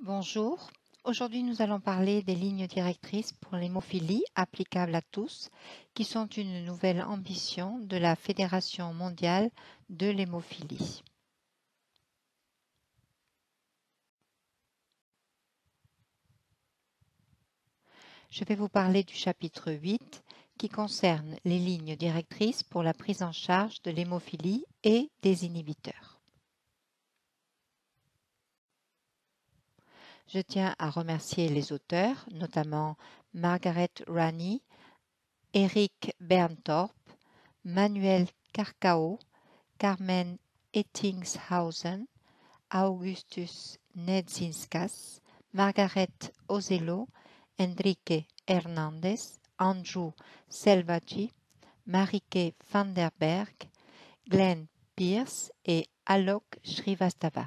Bonjour, aujourd'hui nous allons parler des lignes directrices pour l'hémophilie applicables à tous, qui sont une nouvelle ambition de la Fédération mondiale de l'hémophilie. Je vais vous parler du chapitre 8 qui concerne les lignes directrices pour la prise en charge de l'hémophilie et des inhibiteurs. Je tiens à remercier les auteurs, notamment Margaret Rani, Eric Berntorp, Manuel Carcao, Carmen Ettingshausen, Augustus Nedzinskas, Margaret Ozello, Enrique Hernández, Andrew Selvaggi, Marike van der Berg, Glenn Pierce et Alok Srivastava.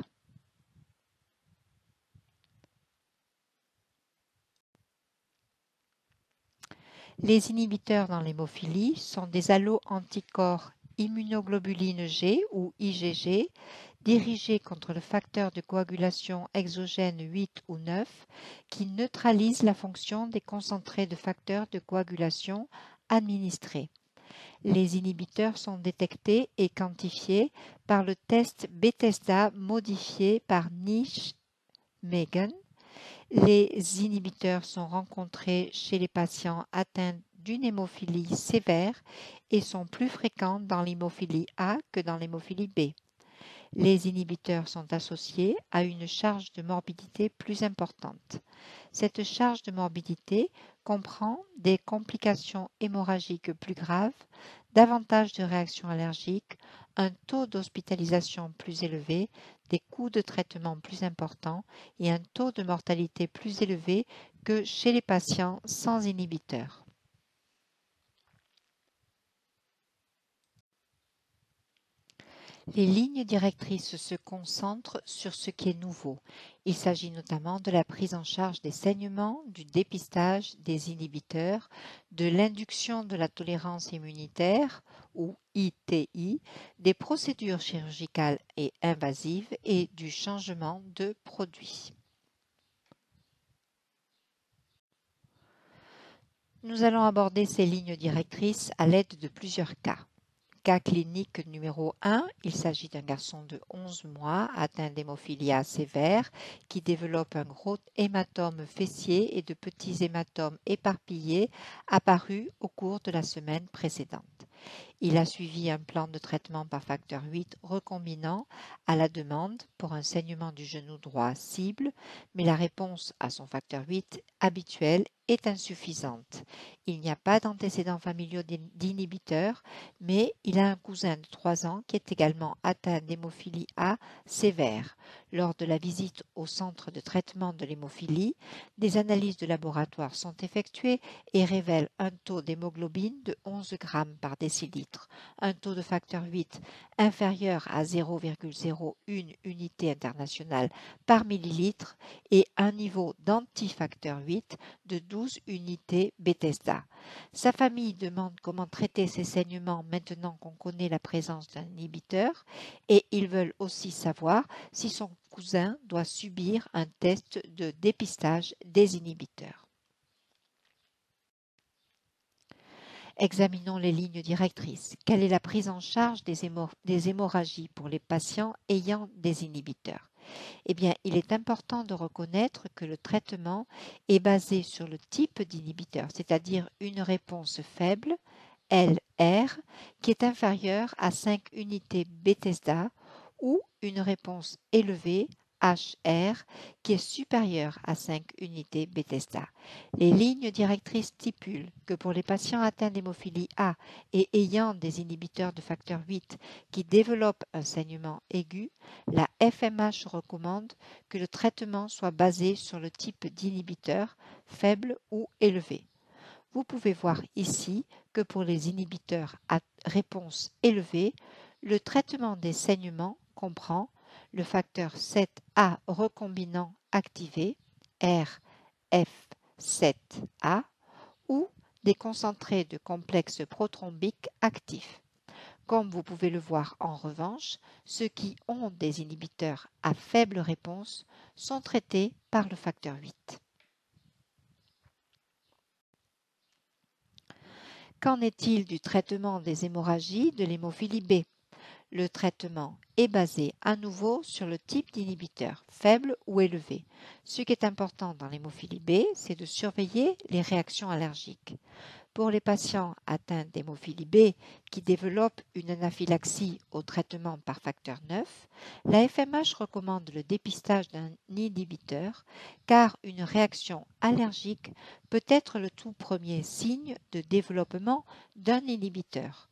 Les inhibiteurs dans l'hémophilie sont des allo-anticorps immunoglobuline G ou IgG dirigés contre le facteur de coagulation exogène 8 ou 9 qui neutralise la fonction des concentrés de facteurs de coagulation administrés. Les inhibiteurs sont détectés et quantifiés par le test Bethesda modifié par Nijmegen. Les inhibiteurs sont rencontrés chez les patients atteints d'une hémophilie sévère et sont plus fréquents dans l'hémophilie A que dans l'hémophilie B. Les inhibiteurs sont associés à une charge de morbidité plus importante. Cette charge de morbidité comprend des complications hémorragiques plus graves, davantage de réactions allergiques, un taux d'hospitalisation plus élevé, des coûts de traitement plus importants et un taux de mortalité plus élevé que chez les patients sans inhibiteurs. Les lignes directrices se concentrent sur ce qui est nouveau. Il s'agit notamment de la prise en charge des saignements, du dépistage des inhibiteurs, de l'induction de la tolérance immunitaire ou ITI, des procédures chirurgicales et invasives et du changement de produit. Nous allons aborder ces lignes directrices à l'aide de plusieurs cas. Cas clinique numéro 1, il s'agit d'un garçon de 11 mois atteint d'hémophilie sévère qui développe un gros hématome fessier et de petits hématomes éparpillés apparus au cours de la semaine précédente. Il a suivi un plan de traitement par facteur 8 recombinant à la demande pour un saignement du genou droit cible, mais la réponse à son facteur 8 habituel est insuffisante. Il n'y a pas d'antécédents familiaux d'inhibiteurs, mais il a un cousin de 3 ans qui est également atteint d'hémophilie A sévère. Lors de la visite au centre de traitement de l'hémophilie, des analyses de laboratoire sont effectuées et révèlent un taux d'hémoglobine de 11 grammes par décilitre, un taux de facteur 8 inférieur à 0,01 unité internationale par millilitre et un niveau d'antifacteur 8 de 12 unités Bethesda. Sa famille demande comment traiter ces saignements maintenant qu'on connaît la présence d'un inhibiteur et ils veulent aussi savoir si son cousin doit subir un test de dépistage des inhibiteurs. Examinons les lignes directrices. Quelle est la prise en charge des hémorragies pour les patients ayant des inhibiteurs? Eh bien, il est important de reconnaître que le traitement est basé sur le type d'inhibiteur, c'est-à-dire une réponse faible, LR, qui est inférieure à 5 unités Bethesda, ou une réponse élevée, HR, qui est supérieure à 5 unités Bethesda. Les lignes directrices stipulent que pour les patients atteints d'hémophilie A et ayant des inhibiteurs de facteur 8 qui développent un saignement aigu, la FMH recommande que le traitement soit basé sur le type d'inhibiteur faible ou élevé. Vous pouvez voir ici que pour les inhibiteurs à réponse élevée, le traitement des saignements comprend le facteur 7A recombinant activé, RF7A, ou des concentrés de complexes prothrombiques actifs. Comme vous pouvez le voir en revanche, ceux qui ont des inhibiteurs à faible réponse sont traités par le facteur 8. Qu'en est-il du traitement des hémorragies de l'hémophilie B? Le traitement est basé à nouveau sur le type d'inhibiteur, faible ou élevé. Ce qui est important dans l'hémophilie B, c'est de surveiller les réactions allergiques. Pour les patients atteints d'hémophilie B qui développent une anaphylaxie au traitement par facteur 9, la FMH recommande le dépistage d'un inhibiteur car une réaction allergique peut être le tout premier signe de développement d'un inhibiteur.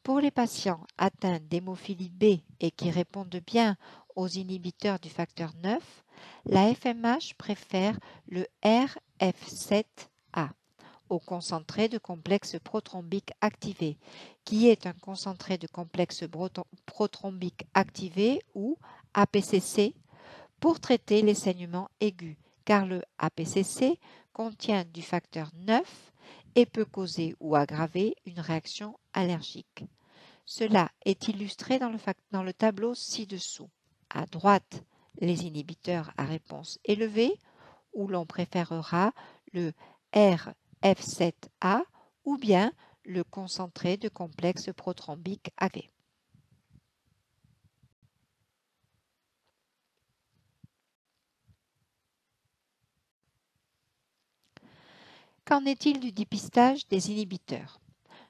Pour les patients atteints d'hémophilie B et qui répondent bien aux inhibiteurs du facteur 9, la FMH préfère le RF7A au concentré de complexe protrombique activé, qui est un concentré de complexe protrombique activé ou APCC pour traiter les saignements aigus, car le APCC contient du facteur 9 et peut causer ou aggraver une réaction allergique. Cela est illustré dans le tableau ci-dessous. À droite, les inhibiteurs à réponse élevée, où l'on préférera le RF7A ou bien le concentré de complexe protrombique activé. Qu'en est-il du dépistage des inhibiteurs?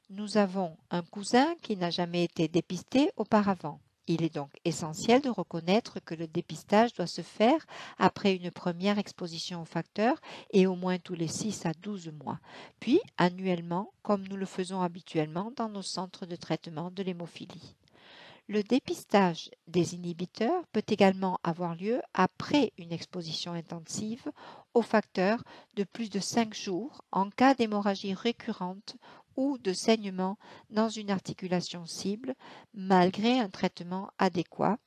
Nous avons un cousin qui n'a jamais été dépisté auparavant. Il est donc essentiel de reconnaître que le dépistage doit se faire après une première exposition au facteur et au moins tous les 6 à 12 mois, puis annuellement comme nous le faisons habituellement dans nos centres de traitement de l'hémophilie. Le dépistage des inhibiteurs peut également avoir lieu après une exposition intensive au facteur de plus de 5 jours en cas d'hémorragie récurrente ou de saignement dans une articulation cible malgré un traitement adéquat,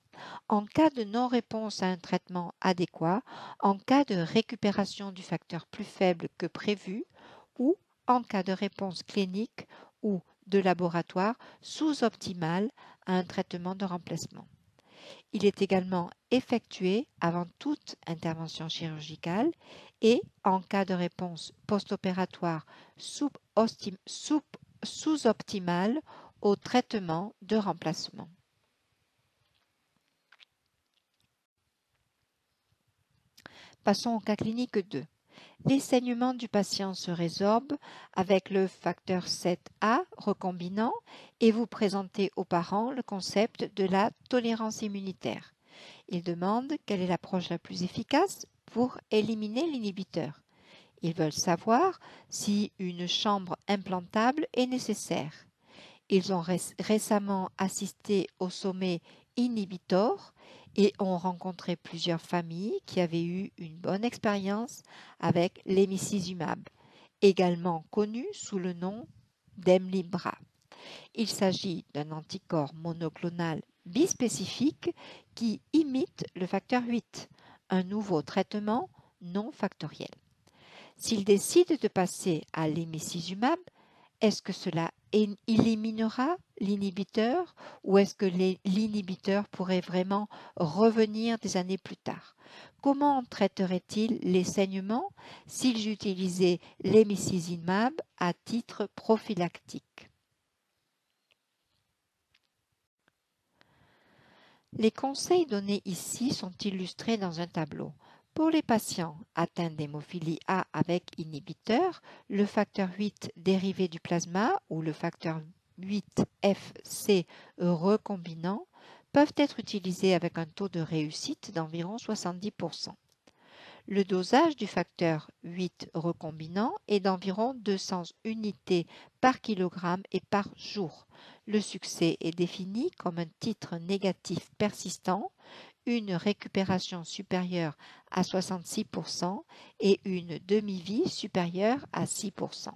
en cas de non-réponse à un traitement adéquat, en cas de récupération du facteur plus faible que prévu ou en cas de réponse clinique ou de laboratoire sous-optimale à un traitement de remplacement. Il est également effectué avant toute intervention chirurgicale et en cas de réponse post-opératoire sous-optimale au traitement de remplacement. Passons au cas clinique 2. Les saignements du patient se résorbent avec le facteur 7A recombinant et vous présentez aux parents le concept de la tolérance immunitaire. Ils demandent quelle est l'approche la plus efficace pour éliminer l'inhibiteur. Ils veulent savoir si une chambre implantable est nécessaire. Ils ont récemment assisté au sommet Inhibitor et ont rencontré plusieurs familles qui avaient eu une bonne expérience avec l'emicizumab, également connu sous le nom d'Hemlibra. Il s'agit d'un anticorps monoclonal bispécifique qui imite le facteur 8, un nouveau traitement non factoriel. S'ils décident de passer à l'emicizumab, est-ce que cela éliminera l'inhibiteur ou est-ce que l'inhibiteur pourrait vraiment revenir des années plus tard? Comment traiterait-il les saignements s'ils utilisaient l'emicizumab à titre prophylactique? Les conseils donnés ici sont illustrés dans un tableau. Pour les patients atteints d'hémophilie A avec inhibiteur, le facteur 8 dérivé du plasma ou le facteur 8FC recombinant peuvent être utilisés avec un taux de réussite d'environ 70%. Le dosage du facteur 8 recombinant est d'environ 200 unités par kilogramme et par jour. Le succès est défini comme un titre négatif persistant, une récupération supérieure à 66% et une demi-vie supérieure à 6%.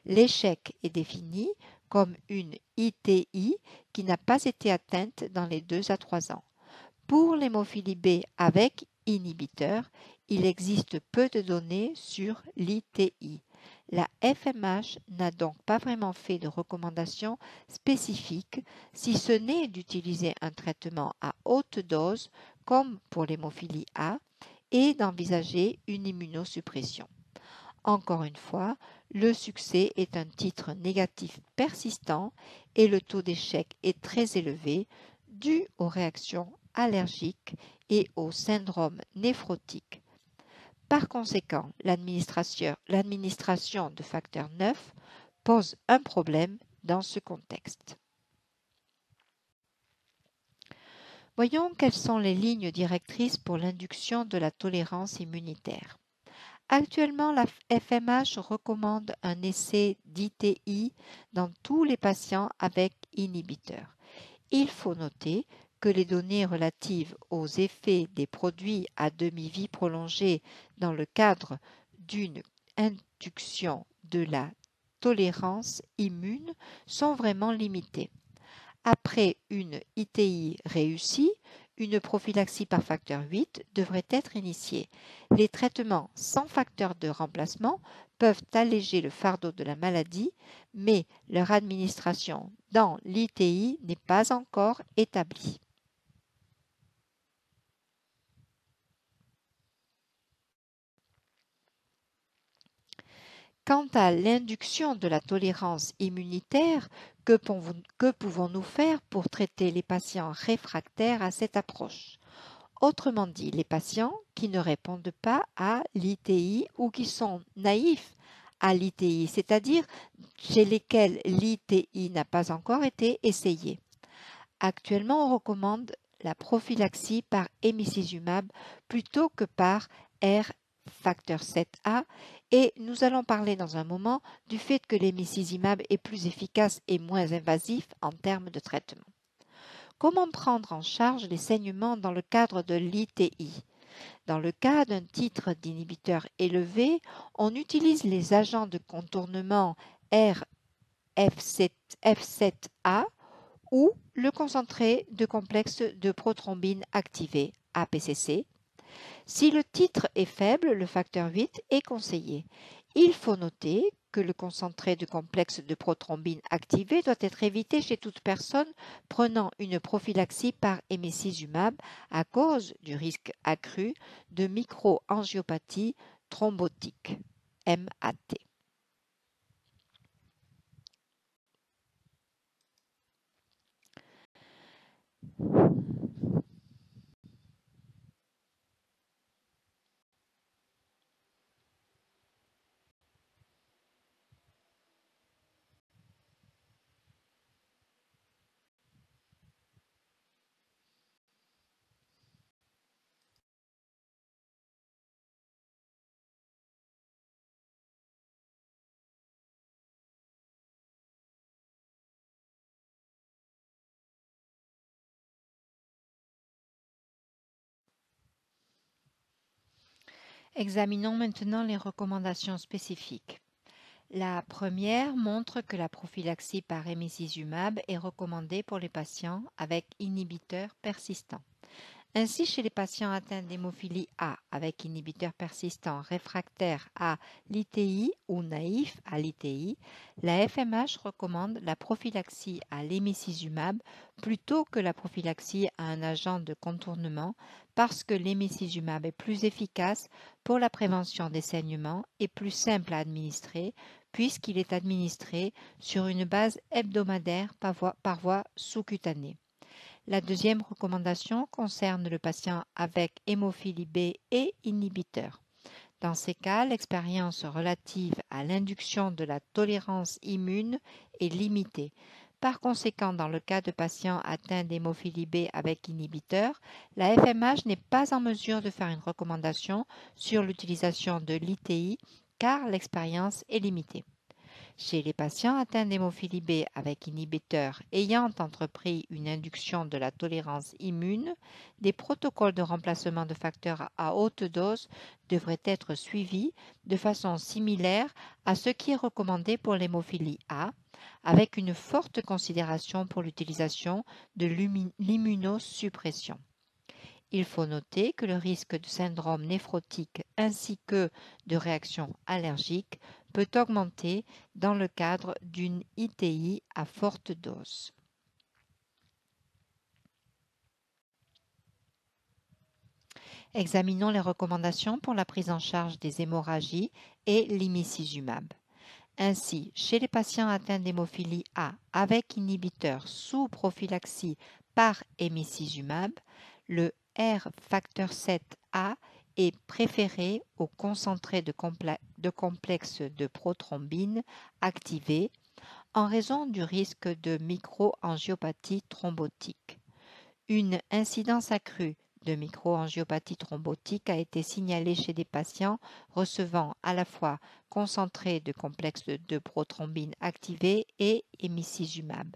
L'échec est défini comme une ITI qui n'a pas été atteinte dans les 2 à 3 ans. Pour l'hémophilie B avec inhibiteur, il existe peu de données sur l'ITI. La FMH n'a donc pas vraiment fait de recommandations spécifiques, si ce n'est d'utiliser un traitement à haute dose, comme pour l'hémophilie A, et d'envisager une immunosuppression. Encore une fois, le succès est un titre négatif persistant et le taux d'échec est très élevé, dû aux réactions allergiques et au syndrome néphrotique. Par conséquent, l'administration de facteur 9 pose un problème dans ce contexte. Voyons quelles sont les lignes directrices pour l'induction de la tolérance immunitaire. Actuellement, la FMH recommande un essai d'ITI dans tous les patients avec inhibiteur. Il faut noter que les données relatives aux effets des produits à demi-vie prolongée dans le cadre d'une induction de la tolérance immune sont vraiment limitées. Après une ITI réussie, une prophylaxie par facteur 8 devrait être initiée. Les traitements sans facteur de remplacement peuvent alléger le fardeau de la maladie, mais leur administration dans l'ITI n'est pas encore établie. Quant à l'induction de la tolérance immunitaire, que pouvons-nous faire pour traiter les patients réfractaires à cette approche? Autrement dit, les patients qui ne répondent pas à l'ITI ou qui sont naïfs à l'ITI, c'est-à-dire chez lesquels l'ITI n'a pas encore été essayé. Actuellement, on recommande la prophylaxie par emicizumab plutôt que par R facteur 7A et nous allons parler dans un moment du fait que l'emicizumab est plus efficace et moins invasif en termes de traitement. Comment prendre en charge les saignements dans le cadre de l'ITI? Dans le cas d'un titre d'inhibiteur élevé, on utilise les agents de contournement RF7A ou le concentré de complexe de prothrombine activé, APCC. Si le titre est faible, le facteur 8 est conseillé. Il faut noter que le concentré de complexe de prothrombine activé doit être évité chez toute personne prenant une prophylaxie par emicizumab à cause du risque accru de microangiopathie thrombotique, MAT. Examinons maintenant les recommandations spécifiques. La première montre que la prophylaxie par emicizumab est recommandée pour les patients avec inhibiteurs persistants. Ainsi, chez les patients atteints d'hémophilie A avec inhibiteur persistant réfractaire à l'ITI ou naïf à l'ITI, la FMH recommande la prophylaxie à l'emicizumab plutôt que la prophylaxie à un agent de contournement parce que l'emicizumab est plus efficace pour la prévention des saignements et plus simple à administrer puisqu'il est administré sur une base hebdomadaire par voie sous-cutanée. La deuxième recommandation concerne le patient avec hémophilie B et inhibiteur. Dans ces cas, l'expérience relative à l'induction de la tolérance immune est limitée. Par conséquent, dans le cas de patients atteints d'hémophilie B avec inhibiteur, la FMH n'est pas en mesure de faire une recommandation sur l'utilisation de l'ITI car l'expérience est limitée. Chez les patients atteints d'hémophilie B avec inhibiteur ayant entrepris une induction de la tolérance immune, des protocoles de remplacement de facteurs à haute dose devraient être suivis de façon similaire à ce qui est recommandé pour l'hémophilie A, avec une forte considération pour l'utilisation de l'immunosuppression. Il faut noter que le risque de syndrome néphrotique ainsi que de réactions allergiques peut augmenter dans le cadre d'une ITI à forte dose. Examinons les recommandations pour la prise en charge des hémorragies et l'imicizumab. Ainsi, chez les patients atteints d'hémophilie A avec inhibiteur sous prophylaxie par hémicizumab, le R facteur 7A est préféré au concentré de complexe de prothrombine activé en raison du risque de microangiopathie thrombotique. Une incidence accrue de microangiopathie thrombotique a été signalée chez des patients recevant à la fois concentré de complexe de prothrombine activé et hémicizumab.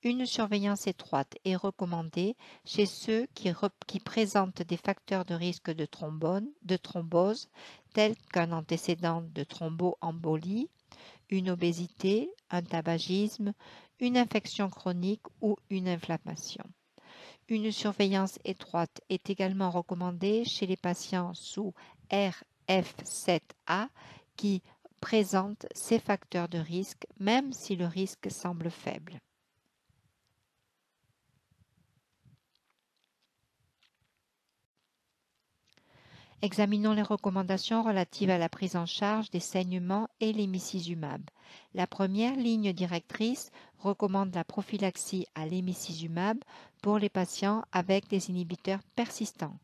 Une surveillance étroite est recommandée chez ceux qui présentent des facteurs de risque de thrombose tels qu'un antécédent de thromboembolie, une obésité, un tabagisme, une infection chronique ou une inflammation. Une surveillance étroite est également recommandée chez les patients sous RF7A qui présentent ces facteurs de risque, même si le risque semble faible. Examinons les recommandations relatives à la prise en charge des saignements et l'hémicizumab. La première ligne directrice recommande la prophylaxie à l'hémicizumab pour les patients avec des inhibiteurs persistants.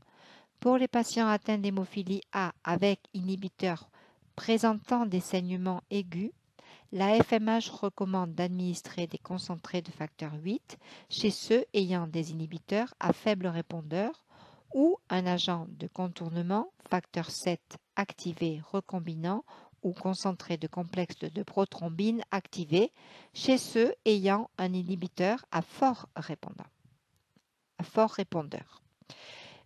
Pour les patients atteints d'hémophilie A avec inhibiteurs présentant des saignements aigus, la FMH recommande d'administrer des concentrés de facteur 8 chez ceux ayant des inhibiteurs à faible répondeur ou un agent de contournement facteur 7 activé recombinant ou concentré de complexe de prothrombine activé chez ceux ayant un inhibiteur à fort répondeur.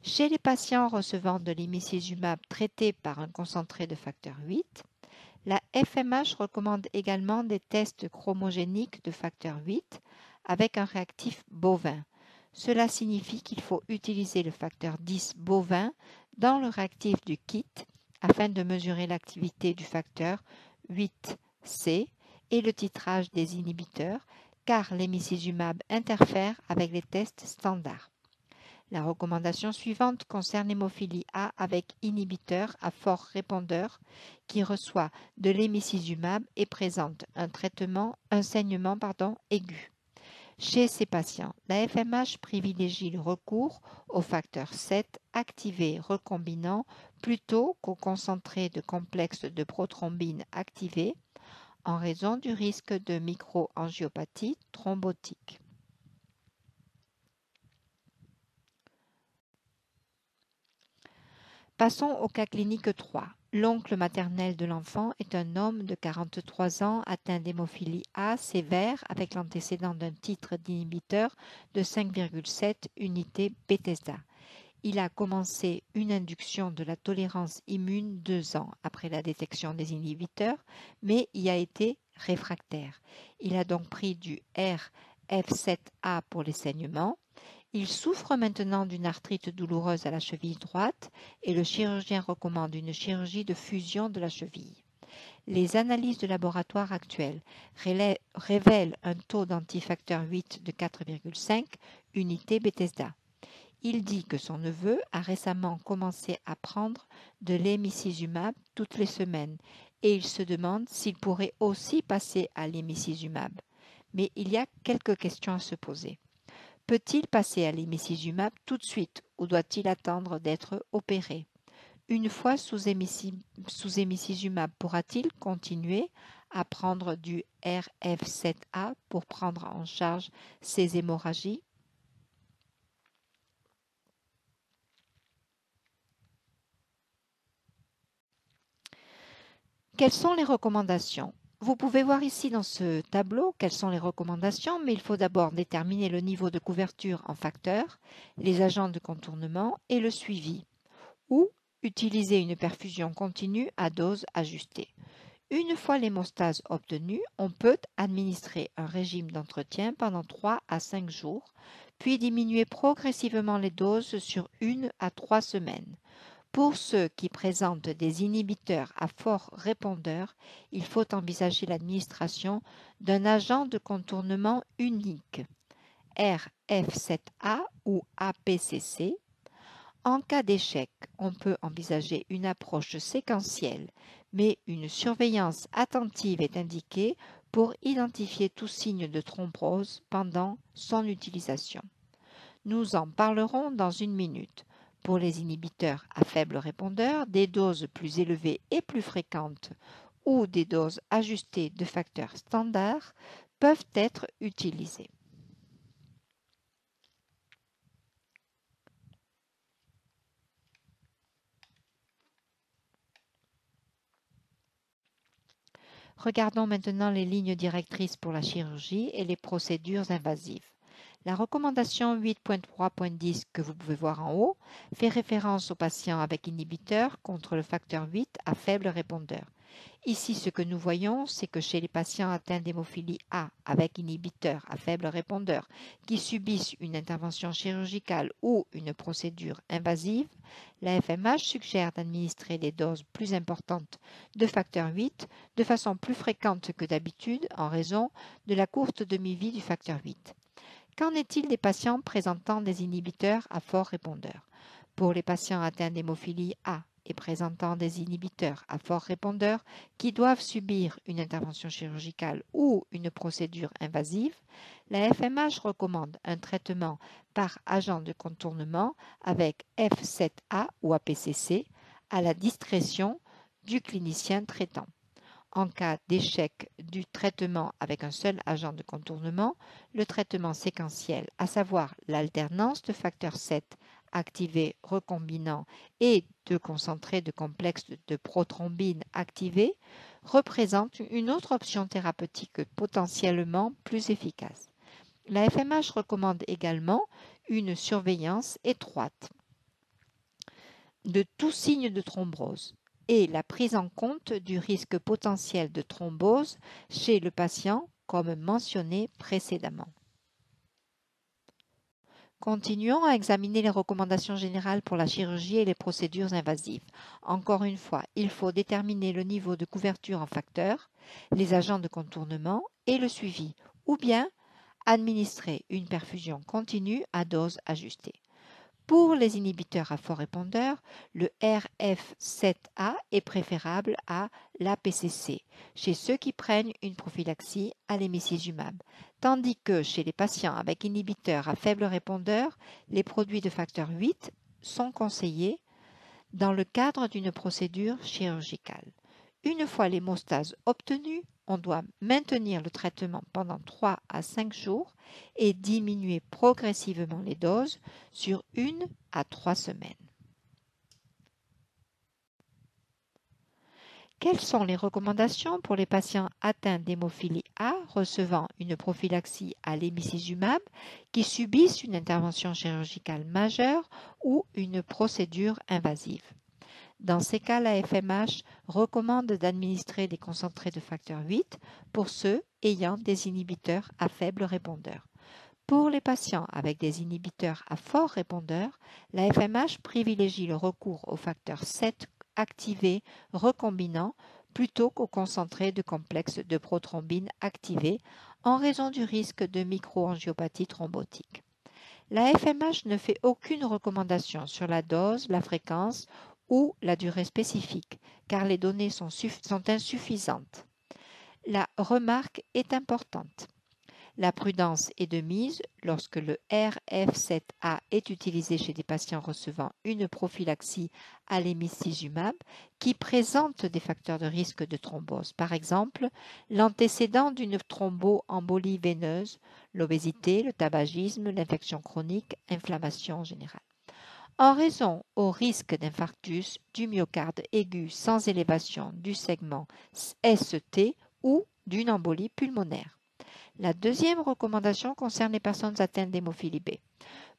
Chez les patients recevant de l'hémicizumab traité par un concentré de facteur 8, la FMH recommande également des tests chromogéniques de facteur 8 avec un réactif bovin. Cela signifie qu'il faut utiliser le facteur 10 bovin dans le réactif du kit afin de mesurer l'activité du facteur 8C et le titrage des inhibiteurs, car l'hémicizumab interfère avec les tests standards. La recommandation suivante concerne l'hémophilie A avec inhibiteur à fort répondeur qui reçoit de l'hémicizumab et présente un saignement aigu. Chez ces patients, la FMH privilégie le recours au facteur 7 activé recombinant plutôt qu'au concentré de complexe de prothrombine activé en raison du risque de microangiopathie thrombotique. Passons au cas clinique 3. L'oncle maternel de l'enfant est un homme de 43 ans atteint d'hémophilie A sévère avec l'antécédent d'un titre d'inhibiteur de 5,7 unités Bethesda. Il a commencé une induction de la tolérance immune 2 ans après la détection des inhibiteurs, mais y a été réfractaire. Il a donc pris du RF7A pour les saignements. Il souffre maintenant d'une arthrite douloureuse à la cheville droite et le chirurgien recommande une chirurgie de fusion de la cheville. Les analyses de laboratoire actuelles révèlent un taux d'antifacteur 8 de 4,5 unités Bethesda. Il dit que son neveu a récemment commencé à prendre de l'hémicizumab toutes les semaines et il se demande s'il pourrait aussi passer à l'hémicizumab. Mais il y a quelques questions à se poser. Peut-il passer à l'hémicizumab tout de suite ou doit-il attendre d'être opéré? Une fois sous hémicizumab, pourra-t-il continuer à prendre du RF7A pour prendre en charge ses hémorragies? Quelles sont les recommandations? Vous pouvez voir ici dans ce tableau quelles sont les recommandations, mais il faut d'abord déterminer le niveau de couverture en facteurs, les agents de contournement et le suivi, ou utiliser une perfusion continue à dose ajustée. Une fois l'hémostase obtenue, on peut administrer un régime d'entretien pendant 3 à 5 jours, puis diminuer progressivement les doses sur 1 à 3 semaines. Pour ceux qui présentent des inhibiteurs à fort répondeur, il faut envisager l'administration d'un agent de contournement unique, RF7A ou APCC. En cas d'échec, on peut envisager une approche séquentielle, mais une surveillance attentive est indiquée pour identifier tout signe de thrombose pendant son utilisation. Nous en parlerons dans une minute. Pour les inhibiteurs à faible répondeur, des doses plus élevées et plus fréquentes ou des doses ajustées de facteurs standards peuvent être utilisées. Regardons maintenant les lignes directrices pour la chirurgie et les procédures invasives. La recommandation 8.3.10 que vous pouvez voir en haut fait référence aux patients avec inhibiteur contre le facteur 8 à faible répondeur. Ici, ce que nous voyons, c'est que chez les patients atteints d'hémophilie A avec inhibiteur à faible répondeur qui subissent une intervention chirurgicale ou une procédure invasive, la FMH suggère d'administrer des doses plus importantes de facteur 8 de façon plus fréquente que d'habitude en raison de la courte demi-vie du facteur 8. Qu'en est-il des patients présentant des inhibiteurs à fort répondeur? Pour les patients atteints d'hémophilie A et présentant des inhibiteurs à fort répondeur qui doivent subir une intervention chirurgicale ou une procédure invasive, la FMH recommande un traitement par agent de contournement avec F7A ou APCC à la discrétion du clinicien traitant. En cas d'échec du traitement avec un seul agent de contournement, le traitement séquentiel, à savoir l'alternance de facteur 7 activé recombinant et de concentré de complexe de prothrombine activé, représente une autre option thérapeutique potentiellement plus efficace. La FMH recommande également une surveillance étroite de tout signe de thrombose et la prise en compte du risque potentiel de thrombose chez le patient comme mentionné précédemment. Continuons à examiner les recommandations générales pour la chirurgie et les procédures invasives. Encore une fois, il faut déterminer le niveau de couverture en facteurs, les agents de contournement et le suivi, ou bien administrer une perfusion continue à dose ajustée. Pour les inhibiteurs à fort répondeur, le RF7A est préférable à l'APCC chez ceux qui prennent une prophylaxie à l'hémicizumab, tandis que chez les patients avec inhibiteurs à faible répondeur, les produits de facteur 8 sont conseillés dans le cadre d'une procédure chirurgicale. Une fois l'hémostase obtenue, on doit maintenir le traitement pendant 3 à 5 jours et diminuer progressivement les doses sur 1 à 3 semaines. Quelles sont les recommandations pour les patients atteints d'hémophilie A recevant une prophylaxie à l'hémicizumab qui subissent une intervention chirurgicale majeure ou une procédure invasive? Dans ces cas, la FMH recommande d'administrer des concentrés de facteur 8 pour ceux ayant des inhibiteurs à faible répondeur. Pour les patients avec des inhibiteurs à fort répondeur, la FMH privilégie le recours au facteur 7 activé recombinant plutôt qu'au concentré de complexe de prothrombine activé en raison du risque de microangiopathie thrombotique. La FMH ne fait aucune recommandation sur la dose, la fréquence ou la durée spécifique, car les données sont insuffisantes. La remarque est importante. La prudence est de mise lorsque le RF7A est utilisé chez des patients recevant une prophylaxie à l'hémicizumab qui présente des facteurs de risque de thrombose, par exemple l'antécédent d'une thromboembolie veineuse, l'obésité, le tabagisme, l'infection chronique, inflammation générale. En raison au risque d'infarctus du myocarde aigu sans élévation du segment ST ou d'une embolie pulmonaire. La deuxième recommandation concerne les personnes atteintes d'hémophilie B.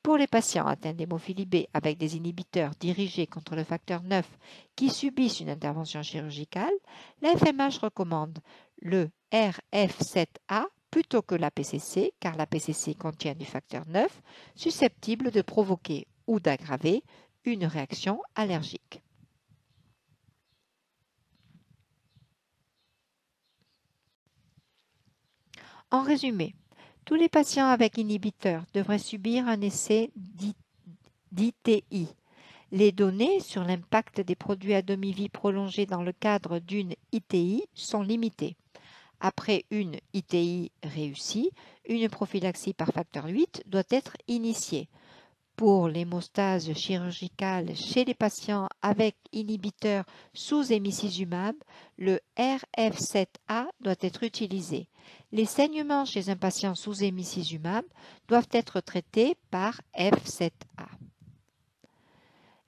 Pour les patients atteints d'hémophilie B avec des inhibiteurs dirigés contre le facteur 9 qui subissent une intervention chirurgicale, la FMH recommande le RF7A plutôt que l'APCC, car l'APCC contient du facteur 9 susceptible de provoquer ou d'aggraver une réaction allergique. En résumé, tous les patients avec inhibiteur devraient subir un essai d'ITI. Les données sur l'impact des produits à demi-vie prolongée dans le cadre d'une ITI sont limitées. Après une ITI réussie, une prophylaxie par facteur 8 doit être initiée. Pour l'hémostase chirurgicale chez les patients avec inhibiteur sous hémicizumab, le RF7A doit être utilisé. Les saignements chez un patient sous hémicizumab doivent être traités par F7A.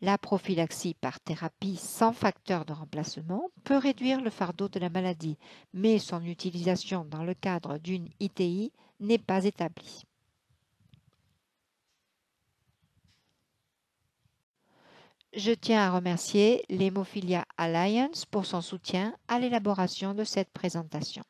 La prophylaxie par thérapie sans facteur de remplacement peut réduire le fardeau de la maladie, mais son utilisation dans le cadre d'une ITI n'est pas établie. Je tiens à remercier l'Hemophilia Alliance pour son soutien à l'élaboration de cette présentation.